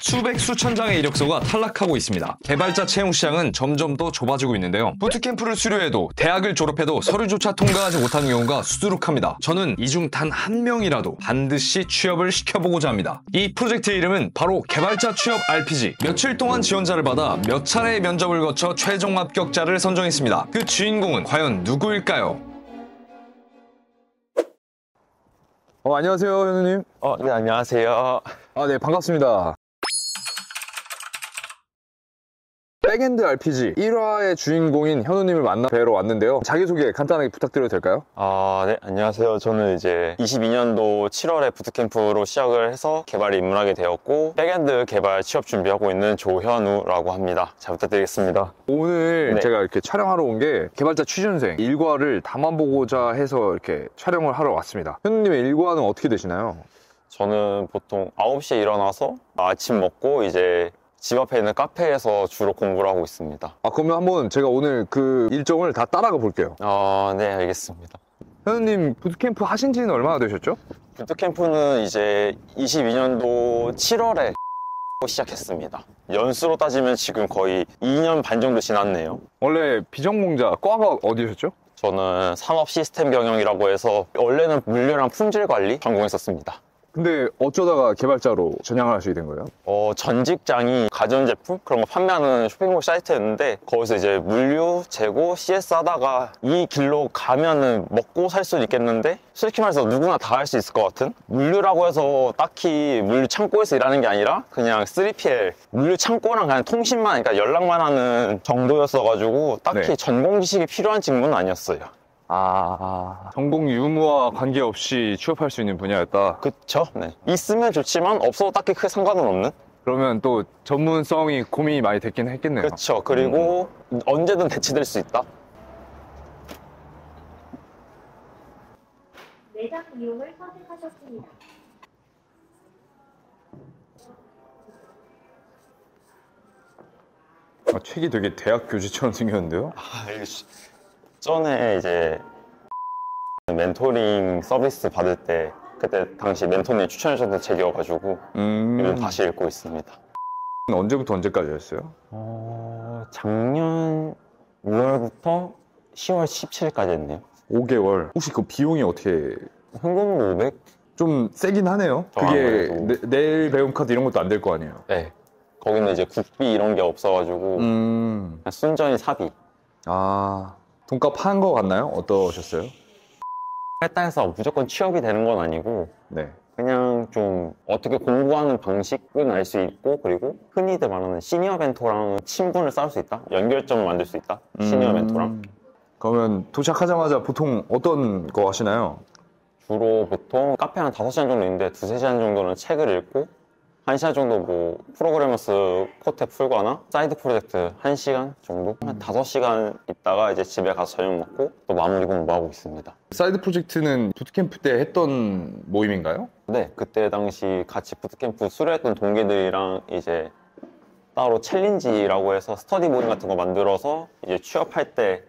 수백 수천 장의 이력서가 탈락하고 있습니다. 개발자 채용 시장은 점점 더 좁아지고 있는데요. 부트캠프를 수료해도 대학을 졸업해도 서류조차 통과하지 못하는 경우가 수두룩합니다. 저는 이 중 단 한 명이라도 반드시 취업을 시켜보고자 합니다. 이 프로젝트의 이름은 바로 개발자 취업 RPG. 며칠 동안 지원자를 받아 몇 차례의 면접을 거쳐 최종 합격자를 선정했습니다. 그 주인공은 과연 누구일까요? 안녕하세요, 현우님. 네, 안녕하세요. 네, 반갑습니다. 백엔드 RPG 1화의 주인공인 현우님을 만나 뵈러 왔는데요. 자기소개 간단하게 부탁드려도 될까요? 네, 안녕하세요. 저는 이제 22년도 7월에 부트캠프로 시작을 해서 개발에 입문하게 되었고, 백엔드 개발 취업 준비하고 있는 조현우라고 합니다. 잘 부탁드리겠습니다. 오늘 제가 이렇게 촬영하러 온 게 개발자 취준생 일과를 담아보고자 해서 이렇게 촬영을 하러 왔습니다. 현우님의 일과는 어떻게 되시나요? 저는 보통 9시에 일어나서 아침 먹고 이제 집 앞에 있는 카페에서 주로 공부를 하고 있습니다. 그러면 한번 제가 오늘 그 일정을 다 따라가 볼게요. 네, 알겠습니다. 현우님 부트캠프 하신 지는 얼마나 되셨죠? 부트캠프는 이제 22년도 7월에 시작했습니다. 연수로 따지면 지금 거의 2년 반 정도 지났네요. 원래 비전공자 과가 어디셨죠? 저는 산업 시스템 경영이라고 해서 원래는 물류랑 품질 관리 전공했었습니다. 근데 어쩌다가 개발자로 전향을 하시게 된 거예요? 전 직장이 가전제품 그런 거 판매하는 쇼핑몰 사이트였는데 거기서 이제 물류, 재고, CS 하다가 이 길로 가면은 먹고 살 수는 있겠는데 솔직히 말해서 누구나 다 할 수 있을 것 같은? 물류라고 해서 딱히 물류 창고에서 일하는 게 아니라 그냥 3PL 물류 창고랑 그냥 통신만, 그러니까 연락만 하는 정도였어가지고 딱히 전공 지식이 필요한 직무는 아니었어요. 전공 유무와 관계없이 취업할 수 있는 분야였다. 그쵸? 네. 있으면 좋지만 없어도 딱히 크게 상관은 없는? 그러면 또 전문성이 고민이 많이 됐긴 했겠네요. 그쵸. 그리고 언제든 대체될 수 있다. 매장 이용을 선택하셨습니다. 책이 되게 대학 교재처럼 생겼는데요? 전에 이제 멘토링 서비스 받을 때 그때 당시 멘토님이 추천해 주셨던 책이어가지고 요즘 다시 읽고 있습니다. 언제부터 언제까지였어요? 작년 6월부터 10월 17일까지 했네요. 5개월. 혹시 그 비용이 어떻게? 현금 500? 좀 세긴 하네요. 그게 내일 배움 카드 이런 것도 안 될 거 아니에요? 네. 거기는 이제 국비 이런 게 없어가지고 그냥 순전히 사비. 돈값 한 거 같나요? 어떠셨어요? 했다 해서 무조건 취업이 되는 건 아니고 네. 그냥 좀 어떻게 공부하는 방식은 알 수 있고, 그리고 흔히들 말하는 시니어 멘토랑 친분을 쌓을 수 있다? 연결점을 만들 수 있다? 시니어 멘토랑. 그러면 도착하자마자 보통 어떤 거 하시나요? 주로 보통 카페 한 5시간 정도 있는데 2-3시간 정도는 책을 읽고 1시간 정도 뭐 프로그래머스 코드 풀거나 사이드 프로젝트 1시간 정도? 한 5시간 있다가 이제 집에 가서 저녁 먹고 또 마무리 공부하고 있습니다. 사이드 프로젝트는 부트캠프 때 했던 모임인가요? 네, 그때 당시 같이 부트캠프 수료했던 동기들이랑 이제 따로 챌린지라고 해서 스터디 모임 같은 거 만들어서 이제 취업할 때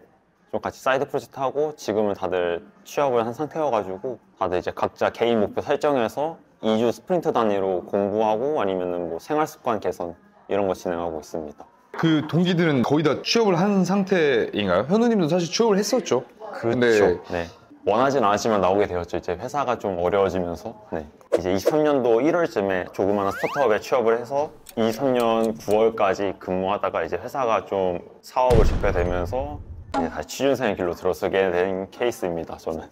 좀 같이 사이드 프로젝트 하고, 지금은 다들 취업을 한 상태여가지고 다들 이제 각자 개인 목표 설정해서 2주 스프린트 단위로 공부하고 아니면은 뭐 생활 습관 개선 이런 거 진행하고 있습니다. 그 동기들은 거의 다 취업을 한 상태인가요? 현우님도 사실 취업을 했었죠? 그렇죠. 네. 원하진 않았지만 나오게 되었죠. 이제 회사가 좀 어려워지면서. 네. 이제 23년도 1월쯤에 조그마한 스타트업에 취업을 해서 23년 9월까지 근무하다가 이제 회사가 좀 사업을 접게되면서 이제 다시 취준생의 길로 들어서게 된 케이스입니다, 저는.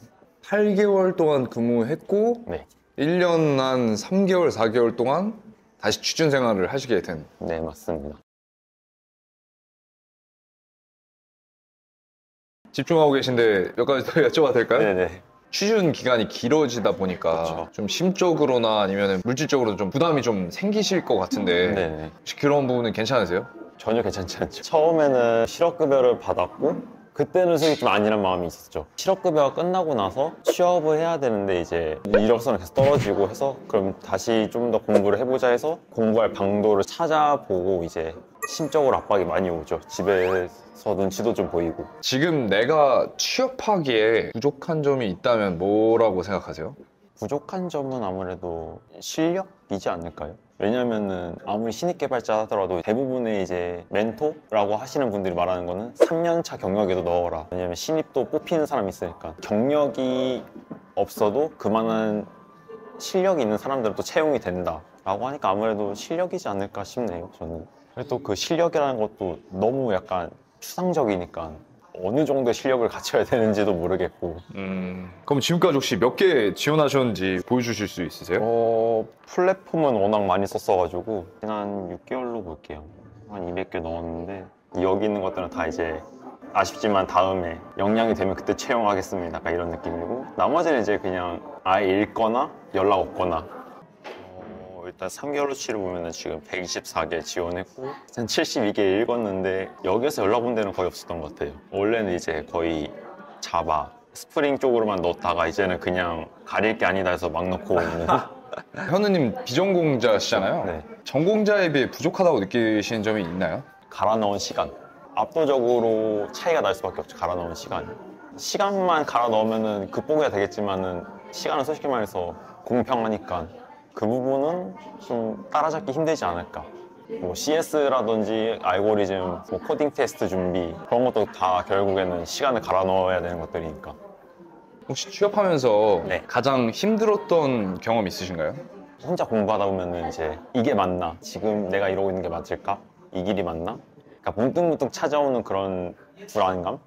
8개월 동안 근무했고 네. 1년 한 3개월, 4개월 동안 다시 취준 생활을 하시게 된. 네, 맞습니다. 집중하고 계신데 몇 가지 더 여쭤봐도 될까요? 네네. 취준 기간이 길어지다 보니까 그렇죠. 좀 심적으로나 아니면 물질적으로 좀 부담이 좀 생기실 것 같은데 네네. 혹시 그런 부분은 괜찮으세요? 전혀 괜찮지 않죠. 처음에는 실업급여를 받았고 그때는 솔직히 좀 안일한 마음이 있었죠. 실업급여가 끝나고 나서 취업을 해야 되는데 이제 이력서는 계속 떨어지고 해서 그럼 다시 좀 더 공부를 해보자 해서 공부할 방도를 찾아보고 이제 심적으로 압박이 많이 오죠. 집에서 눈치도 좀 보이고. 지금 내가 취업하기에 부족한 점이 있다면 뭐라고 생각하세요? 부족한 점은 아무래도 실력이지 않을까요? 왜냐면은 아무리 신입 개발자 하더라도 대부분의 이제 멘토라고 하시는 분들이 말하는 거는 3년차 경력에도 넣어라. 왜냐면 신입도 뽑히는 사람이 있으니까. 경력이 없어도 그만한 실력이 있는 사람들은 또 채용이 된다 라고 하니까 아무래도 실력이지 않을까 싶네요, 저는. 그리고 또 그 실력이라는 것도 너무 약간 추상적이니까 어느 정도의 실력을 갖춰야 되는지도 모르겠고. 그럼 지금까지 혹시 몇 개 지원하셨는지 보여주실 수 있으세요? 플랫폼은 워낙 많이 썼어가지고 한 6개월로 볼게요. 한 200개 넣었는데 여기 있는 것들은 다 이제 아쉽지만 다음에 역량이 되면 그때 채용하겠습니다, 약간 이런 느낌이고, 나머지는 이제 그냥 아예 읽거나 연락 없거나. 일단 3개월치를 보면은 지금 124개 지원했고 한 72개 읽었는데 여기에서 연락 온 데는 거의 없었던 것 같아요. 원래는 이제 거의 자바, 스프링 쪽으로만 넣다가 이제는 그냥 가릴 게 아니다 해서 막 넣고 있는. 현우님 비전공자시잖아요. 네. 전공자에 비해 부족하다고 느끼시는 점이 있나요? 갈아 넣은 시간, 압도적으로 차이가 날 수밖에 없죠. 갈아 넣은 시간만 갈아 넣으면은 극복해야 되겠지만은 시간은 솔직히 말해서 공평하니까 그 부분은 좀 따라잡기 힘들지 않을까. 뭐 CS라든지 알고리즘, 뭐 코딩 테스트 준비, 그런 것도 다 결국에는 시간을 갈아 넣어야 되는 것들이니까. 혹시 취업하면서 네. 가장 힘들었던 경험 있으신가요? 혼자 공부하다 보면은 이제 이게 맞나? 지금 내가 이러고 있는 게 맞을까? 이 길이 맞나? 그러니까 문득문득 찾아오는 그런 불안감?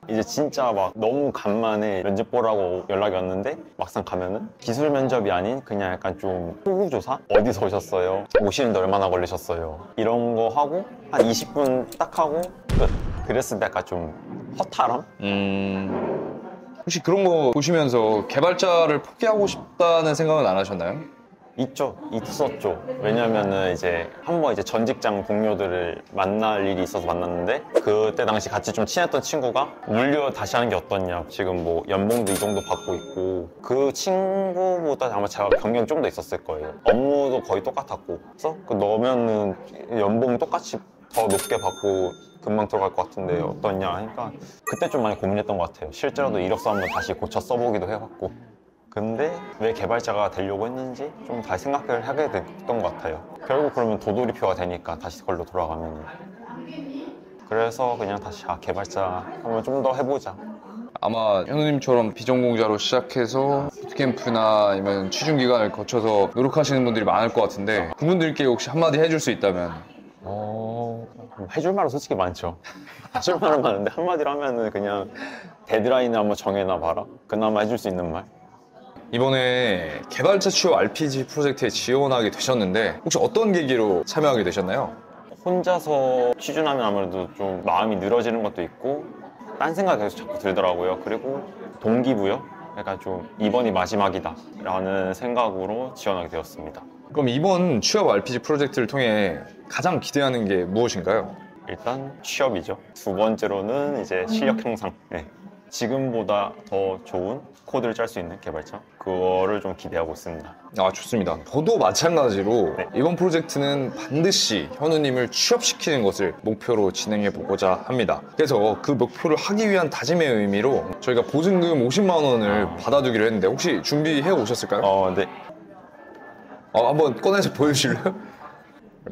이제 진짜 막 너무 간만에 면접 보라고 연락이 왔는데 막상 가면은 기술 면접이 아닌 그냥 약간 좀 호구조사? 어디서 오셨어요? 오시는데 얼마나 걸리셨어요? 이런 거 하고 한 20분 딱 하고 끝. 그랬을 때 약간 좀 허탈함? 혹시 그런 거 보시면서 개발자를 포기하고 싶다는 생각은 안 하셨나요? 있었죠. 왜냐면은 이제 한번 이제 전 직장 동료들을 만날 일이 있어서 만났는데 그때 당시 같이 좀 친했던 친구가 물류 다시 하는 게 어떻냐. 지금 뭐 연봉도 이 정도 받고 있고 그 친구보다 아마 제가 경력이 좀 더 있었을 거예요. 업무도 거의 똑같았고 그래서 넣으면은 연봉 똑같이 더 높게 받고 금방 들어갈 것 같은데 어떠냐 하니까 그때 좀 많이 고민했던 것 같아요. 실제로도 이력서 한번 다시 고쳐 써보기도 해봤고. 근데 왜 개발자가 되려고 했는지 좀 다시 생각을 하게 됐던 것 같아요. 결국 그러면 도돌이표가 되니까 다시 그걸로 돌아가면. 그래서 그냥 다시 개발자 한번 좀 더 해보자. 아마 현우님처럼 비전공자로 시작해서 부트캠프나 아니면 취준기간을 거쳐서 노력하시는 분들이 많을 것 같은데 그분들께 혹시 한마디 해줄 수 있다면? 해줄 말은 솔직히 많죠. 해줄 말은 많은데 한마디로 하면은 그냥 데드라인을 한번 정해놔 봐라. 그나마 해줄 수 있는 말. 이번에 개발자 취업 RPG 프로젝트에 지원하게 되셨는데 혹시 어떤 계기로 참여하게 되셨나요? 혼자서 취준하면 아무래도 좀 마음이 늘어지는 것도 있고 딴 생각이 계속 자꾸 들더라고요. 그리고 동기부여? 약간 좀 이번이 마지막이다 라는 생각으로 지원하게 되었습니다. 그럼 이번 취업 RPG 프로젝트를 통해 가장 기대하는 게 무엇인가요? 일단 취업이죠. 두 번째로는 이제 실력 향상. 네. 지금보다 더 좋은 코드를 짤 수 있는 개발자, 그거를 좀 기대하고 있습니다. 좋습니다. 저도 마찬가지로 네. 이번 프로젝트는 반드시 현우님을 취업시키는 것을 목표로 진행해 보고자 합니다. 그래서 그 목표를 하기 위한 다짐의 의미로 저희가 보증금 50만 원을 받아두기로 했는데 혹시 준비해 오셨을까요? 네. 한번 꺼내서 보여주실래요?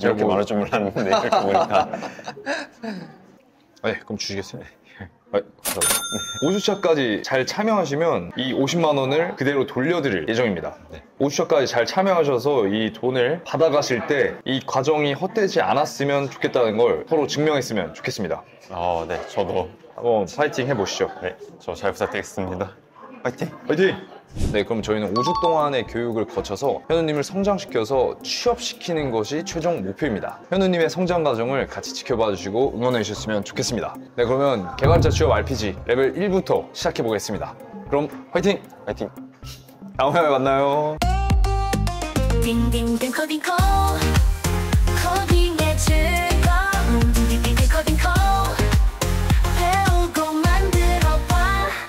이렇게 말할 줄 몰랐는데 이렇게 보니까. 네, 그럼 주시겠어요? 5주차까지 잘 참여하시면 이 50만 원을 그대로 돌려드릴 예정입니다. 네. 5주차까지 잘 참여하셔서 이 돈을 받아가실 때 이 과정이 헛되지 않았으면 좋겠다는 걸 서로 증명했으면 좋겠습니다. 네, 저도. 한번 파이팅 해보시죠. 네, 저 잘 부탁드리겠습니다. 화이팅! 파이팅! 네, 그럼 저희는 5주 동안의 교육을 거쳐서 현우님을 성장시켜서 취업시키는 것이 최종 목표입니다. 현우님의 성장 과정을 같이 지켜봐 주시고 응원해 주셨으면 좋겠습니다. 네, 그러면 개발자 취업 RPG 레벨 1부터 시작해 보겠습니다. 그럼 화이팅! 화이팅! 다음에 만나요. 딩딩딩 코딩 콜